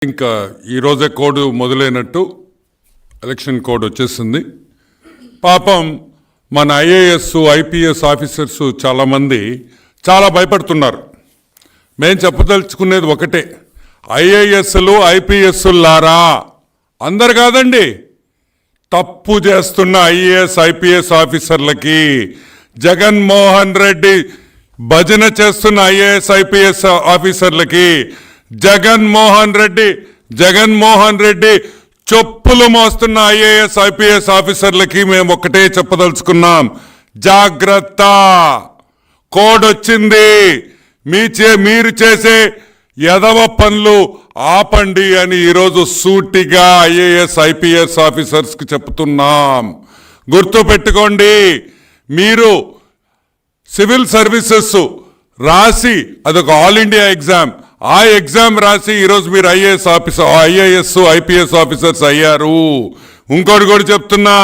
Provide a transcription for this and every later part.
ఇంకా ఈరోజే code మొదలైనట్టు election code వచ్చేసింది. పాపం మన ఐఏఎస్ ఐపీఎస్ ఆఫీసర్స్ చాలామంది చాలా భయపడుతున్నారు. మేము చెప్పదలుచుకునేది ఒకటే, ఐఏఎస్లు ఐపీఎస్లారా, అందరు కాదండి, తప్పు చేస్తున్న ఐఏఎస్ ఐపీఎస్ ఆఫీసర్లకి, జగన్మోహన్ రెడ్డి భజన చేస్తున్న ఐఏఎస్ ఐపీఎస్ ఆఫీసర్లకి, జగన్మోహన్ రెడ్డి చెప్పులు మోస్తున్న ఐఏఎస్ ఐపీఎస్ ఆఫీసర్లకి మేము ఒకటే చెప్పదలుచుకున్నాం, జాగ్రత్త, కోడ్ వచ్చింది, మీరు చేసే యదవ పనులు ఆపండి అని ఈరోజు సూటిగా ఐఏఎస్ ఐపీఎస్ ఆఫీసర్స్కి చెప్తున్నాం. గుర్తుపెట్టుకోండి, మీరు సివిల్ సర్వీసెస్ రాసి అదొక ఆల్ ఇండియా ఎగ్జామ్, ఆ ఎగ్జామ్ రాసి ఈరోజు మీరు ఐఏఎస్ ఐపీఎస్ ఆఫీసర్స్ అయ్యారు. ఇంకోటి కూడా చెప్తున్నా,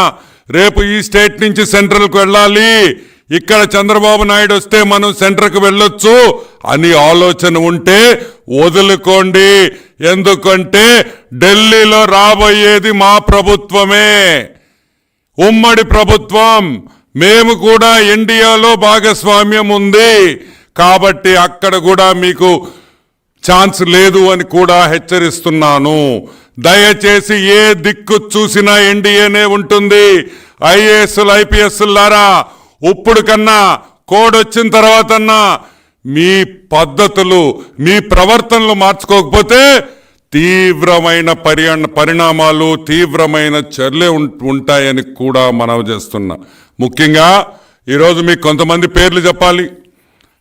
రేపు ఈ స్టేట్ నుంచి సెంట్రల్కి వెళ్ళాలి, ఇక్కడ చంద్రబాబు నాయుడు వస్తే మనం సెంటర్కి వెళ్ళొచ్చు అని ఆలోచన ఉంటే వదులుకోండి. ఎందుకంటే ఢిల్లీలో రాబోయేది మా ప్రభుత్వమే, ఉమ్మడి ప్రభుత్వం, మేము కూడా ఎన్డీఏలో భాగస్వామ్యం ఉంది కాబట్టి అక్కడ కూడా మీకు ఛాన్స్ లేదు అని కూడా హెచ్చరిస్తున్నాను. దయచేసి ఏ దిక్కు చూసినా ఎన్డీఏనే ఉంటుంది. ఐఏఎస్లు ఐపీఎస్లారా, ఇప్పుడు కన్నా కోడ్ వచ్చిన తర్వాతన్నా మీ పద్ధతులు మీ ప్రవర్తనలు మార్చుకోకపోతే తీవ్రమైన పరిణామాలు తీవ్రమైన చర్యలు ఉంటాయని కూడా మనవి చేస్తున్నా. ముఖ్యంగా ఈరోజు మీకు కొంతమంది పేర్లు చెప్పాలి,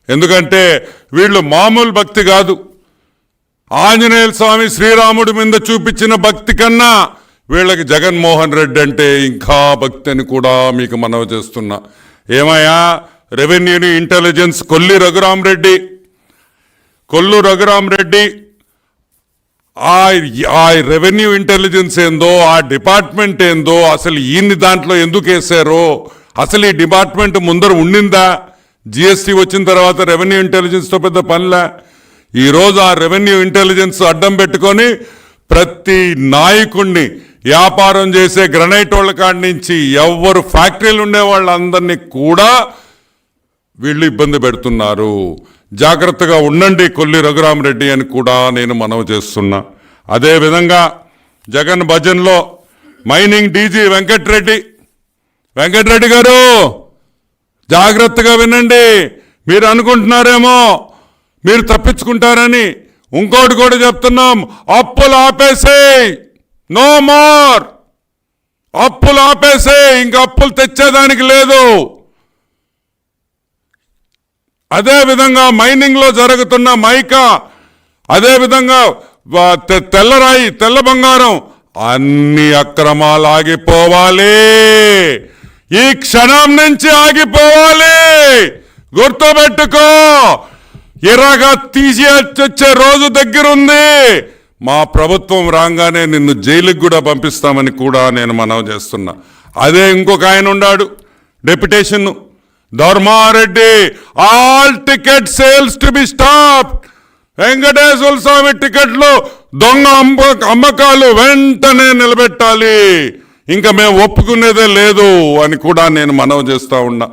ఎందుకంటే వీళ్ళు మామూలు భక్తి కాదు. ఆంజనేయ స్వామి శ్రీరాముడి మీద చూపించిన భక్తి కన్నా వీళ్ళకి జగన్మోహన్ రెడ్డి అంటే ఇంకా భక్తి అని కూడా మీకు మనవి చేస్తున్నా. ఏమయ్యా, రెవెన్యూని ఇంటెలిజెన్స్ కొల్లు రఘురామరెడ్డి ఆ రెవెన్యూ ఇంటెలిజెన్స్ ఏందో, ఆ డిపార్ట్మెంట్ ఏందో, అసలు ఈయన్ని దాంట్లో ఎందుకు వేశారో, అసలు ఈ డిపార్ట్మెంట్ ముందర ఉండిందా? జిఎస్టీ వచ్చిన తర్వాత రెవెన్యూ ఇంటెలిజెన్స్తో పెద్ద పనిలే. ఈరోజు ఆ రెవెన్యూ ఇంటెలిజెన్స్ అడ్డం పెట్టుకొని ప్రతి నాయకుడిని, వ్యాపారం చేసే గ్రనైట్ వాళ్ళ కాడి నుంచి ఎవరు ఫ్యాక్టరీలు ఉండే వాళ్ళందరినీ కూడా వీళ్ళు ఇబ్బంది పెడుతున్నారు. జాగ్రత్తగా ఉండండి కొల్లు రఘురామరెడ్డి అని కూడా నేను మనవి చేస్తున్నా. అదేవిధంగా జగన్ భజన్లో మైనింగ్ డీజీ వెంకటరెడ్డి గారు జాగ్రత్తగా వినండి. మీరు అనుకుంటున్నారేమో మీరు తప్పించుకుంటారని, ఇంకోటి కూడా చెప్తున్నాం, అప్పులు ఆపేసేయ్, నో మోర్, అప్పులు ఆపేసేయ్, ఇంక అప్పులు తెచ్చేదానికి లేదు. అదేవిధంగా మైనింగ్లో జరుగుతున్న మైకా, అదేవిధంగా తెల్లరాయి, తెల్ల బంగారం, అన్ని అక్రమాలు ఆగిపోవాలి, ఈ క్షణం నుంచి ఆగిపోవాలి. గుర్తుపెట్టుకో, ఎర్రగా తీసి వచ్చే రోజు దగ్గరుంది. మా ప్రభుత్వం రాగానే నిన్ను జైలుకి కూడా పంపిస్తామని కూడా నేను మనవి చేస్తున్నా. అదే ఇంకొక ఆయన ఉన్నాడు, deputation Dharma Reddy, all ticket sales to be stop, Venkateswara Swamy టికెట్లు దొంగ అమ్మకాలు వెంటనే నిలబెట్టాలి, ఇంకా మేము ఒప్పుకునేదే లేదు అని కూడా నేను మనవి చేస్తా ఉన్నా.